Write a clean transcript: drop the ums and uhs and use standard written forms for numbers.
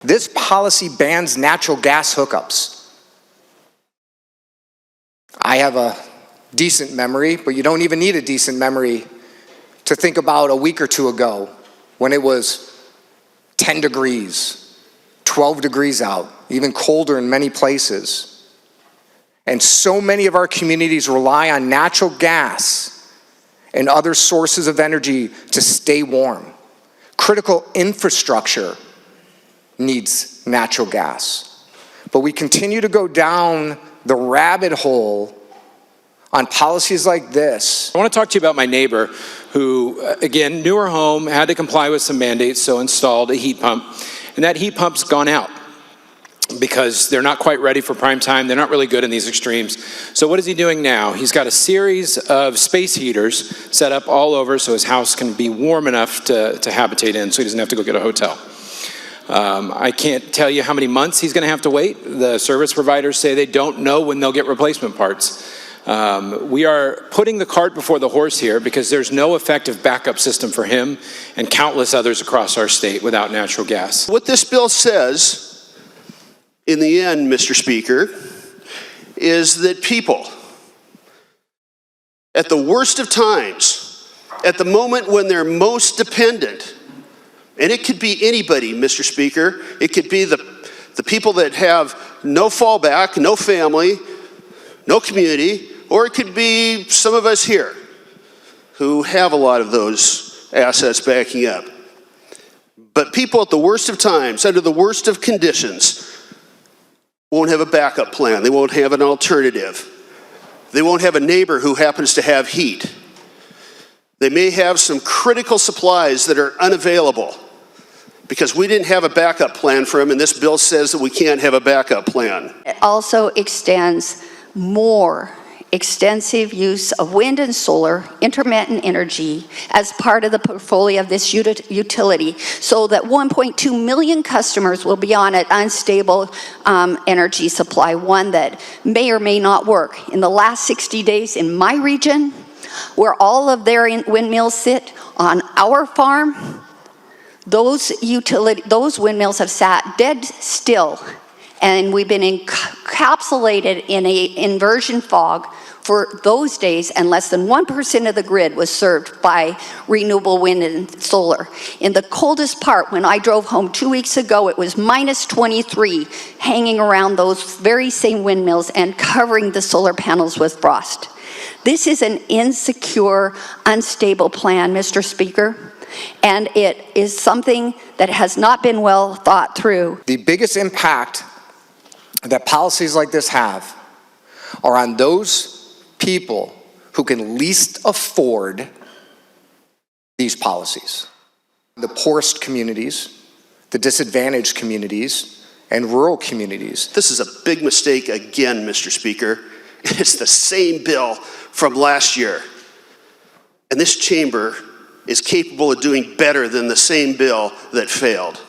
This policy bans natural gas hookups. I have a decent memory, but you don't even need a decent memory to think about a week or two ago when it was 10 degrees, 12 degrees out, even colder in many places. And so many of our communities rely on natural gas and other sources of energy to stay warm. Critical infrastructure needs natural gas. But we continue to go down the rabbit hole on policies like this. I want to talk to you about my neighbor who, again, newer home, had to comply with some mandates, so installed a heat pump. And that heat pump's gone out because they're not quite ready for prime time. They're not really good in these extremes. So what is he doing now? He's got a series of space heaters set up all over so his house can be warm enough to habitate in, so he doesn't have to go get a hotel. I can't tell you how many months he's going to have to wait. The service providers say they don't know when they'll get replacement parts. We are putting the cart before the horse here because there's no effective backup system for him and countless others across our state without natural gas. What this bill says, in the end, Mr. Speaker, is that people, at the worst of times, at the moment when they're most dependent, and it could be anybody, Mr. Speaker, it could be the people that have no fallback, no family, no community, or it could be some of us here who have a lot of those assets backing up. But people at the worst of times, under the worst of conditions, won't have a backup plan. They won't have an alternative. They won't have a neighbor who happens to have heat. They may have some critical supplies that are unavailable because we didn't have a backup plan for them, and this bill says that we can't have a backup plan. It also extends more extensive use of wind and solar, intermittent energy, as part of the portfolio of this utility, so that 1.2 million customers will be on an unstable energy supply, one that may or may not work. In the last 60 days in my region, where all of their windmills sit on our farm, those windmills have sat dead still, and we've been encapsulated in an inversion fog for those days, and less than 1% of the grid was served by renewable wind and solar. In the coldest part, when I drove home 2 weeks ago, it was minus 23, hanging around those very same windmills and covering the solar panels with frost. This is an insecure, unstable plan, Mr. Speaker, and it is something that has not been well thought through. The biggest impact that policies like this have are on those people who can least afford these policies. The poorest communities, the disadvantaged communities, and rural communities. This is a big mistake again, Mr. Speaker. It's the same bill from last year. And this chamber is capable of doing better than the same bill that failed.